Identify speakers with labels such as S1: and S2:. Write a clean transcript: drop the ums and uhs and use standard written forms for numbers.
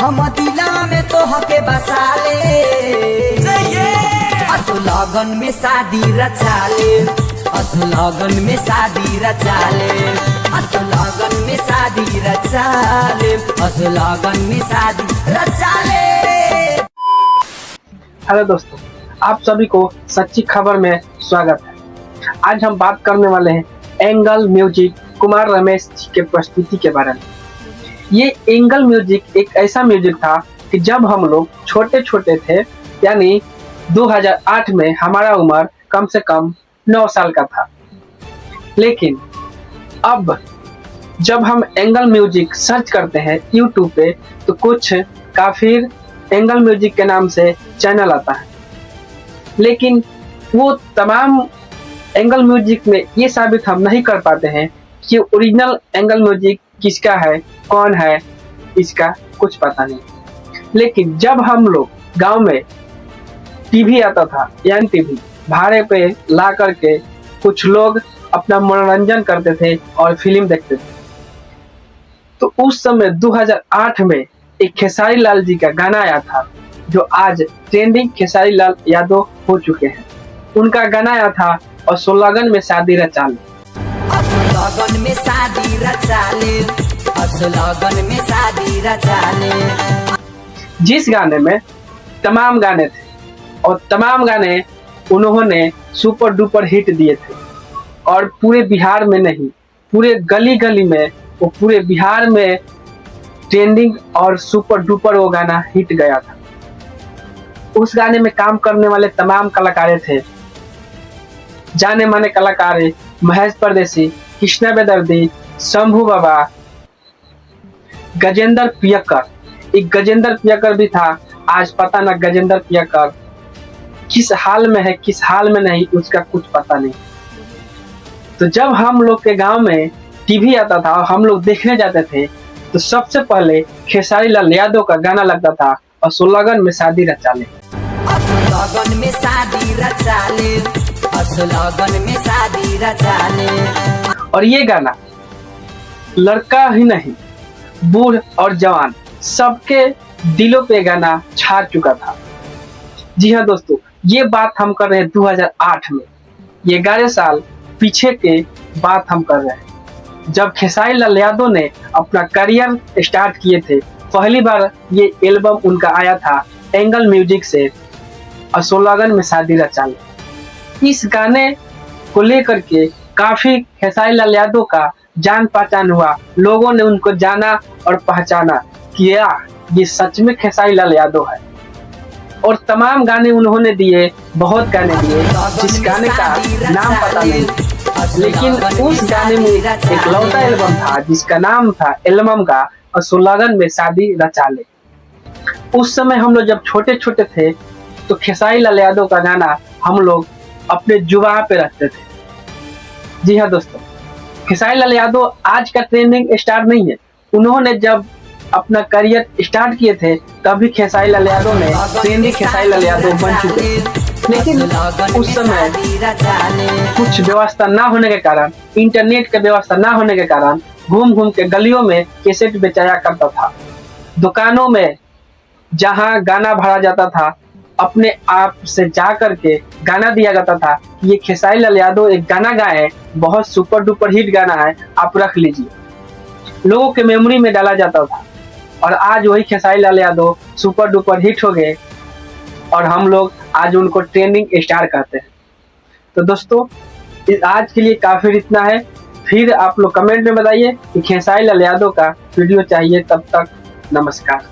S1: हम दिला में तो हके बसा ले, असो लगन में शादी रचा ले, असो लगन में शादी रचा ले, असो लगन में शादी रचा ले, असो लगन में शादी रचा ले।
S2: हेलो दोस्तों, आप सभी को सच्ची खबर में स्वागत है। आज हम बात करने वाले हैं एंगल म्यूजिक कुमार रमेश जी के प्रस्तुति के बारे में। ये एंगल म्यूजिक एक ऐसा म्यूजिक था कि जब हम लोग छोटे छोटे थे, यानी 2008 में हमारा उम्र कम से कम 9 साल का था। लेकिन अब जब हम एंगल म्यूजिक सर्च करते हैं यूट्यूब पे तो कुछ काफी एंगल म्यूजिक के नाम से चैनल आता है, लेकिन वो तमाम एंगल म्यूजिक में ये साबित हम नहीं कर पाते हैं कि ओरिजिनल एंगल म्यूजिक किसका है, कौन है, इसका कुछ पता नहीं। लेकिन जब हम लोग गांव में टीवी आता था, यानी टीवी भाड़े पे ला करके कुछ लोग अपना मनोरंजन करते थे और फिल्म देखते थे, तो उस समय 2008 में एक खेसारी लाल जी का गाना आया था जो आज ट्रेंडिंग खेसारी लाल यादव हो चुके हैं। उनका गाना आया था असो लगन में शादी रचा ले,
S1: असो लगन में शादी रचा ले, असो लगन में शादी रचा ले।
S2: जिस गाने में तमाम गाने थे और तमाम गाने उन्होंने सुपर डुपर हिट दिए थे, और पूरे बिहार में नहीं, पूरे गली गली में, वो पूरे बिहार में ट्रेंडिंग और सुपर डुपर वो गाना हिट गया था। उस गाने में काम करने वाले तमाम कलाकार थे, जाने माने कलाकार महेश परदेसी, कृष्णा बेदर्दी, शंभू बाबा, गजेंद्र पियक्कर। एक गजेंद्र पियक्कर भी था, आज पता ना गजेंद्र पियक्कर किस हाल में है, किस हाल में नहीं, उसका कुछ पता नहीं। तो जब हम लोग के गांव में टीवी आता था और हम लोग देखने जाते थे तो सबसे पहले खेसारी लाल यादव का गाना लगता था असो लगन में शादी रचा ले,
S1: असो लगन में शादी रचा ले, असो लगन में शादी रचा ले।
S2: और ये गाना लड़का ही नहीं, बूढ़ और जवान सबके दिलों पे गाना छा चुका था। जी हाँ दोस्तों, ये बात हम कर रहे हैं 2008 में, ये 11 साल पीछे के बात हम कर रहे हैं, जब खेसारी लाल यादव ने अपना करियर स्टार्ट किए थे। पहली बार ये एल्बम उनका आया था एंगल म्यूजिक से, असो लगन में शादी रचा ले। इस गाने को लेकर के काफी खेसारी लाल यादव का जान पहचान हुआ, लोगों ने उनको जाना और पहचाना कि ये सच में खेसारी लाल यादव है। और तमाम गाने उन्होंने दिए, बहुत गाने दिए, जिस गाने का नाम पता नहीं, लेकिन उस गाने में एक लौटा एल्बम था जिसका नाम था एल्बम का असो लगन में शादी रचा ले। उस समय हम लोग जब छोटे छोटे थे तो खेसारी लाल यादव का गाना हम लोग अपने जुबान पे रखते थे। जी हाँ दोस्तों, खेसारी लाल यादव आज का ट्रेंडिंग स्टार नहीं है। उन्होंने जब अपना करियर स्टार्ट किए थे तभी खेसारी लाल यादव ने ट्रेंडिंग खेसारी लाल यादव बन चुके थे, लेकिन उस समय कुछ व्यवस्था ना होने के कारण, इंटरनेट के व्यवस्था ना होने के कारण घूम घूम के गलियों में कैसेट बेचाया करता था। दुकानों में जहां गाना भरा जाता था, अपने आप से जा करके गाना दिया जाता था कि ये खेसारी लाल यादव एक गाना गाए, बहुत सुपर डुपर हिट गाना है, आप रख लीजिए। लोगों के मेमोरी में डाला जाता था, और आज वही Khesari Lal Yadav super duper hit हो गए और हम लोग आज उनको ट्रेंडिंग स्टार कहते हैं। तो दोस्तों, आज के लिए काफी इतना है। फिर आप लोग कमेंट में बताइए कि खेसारी लाल यादव का वीडियो चाहिए। तब तक नमस्कार।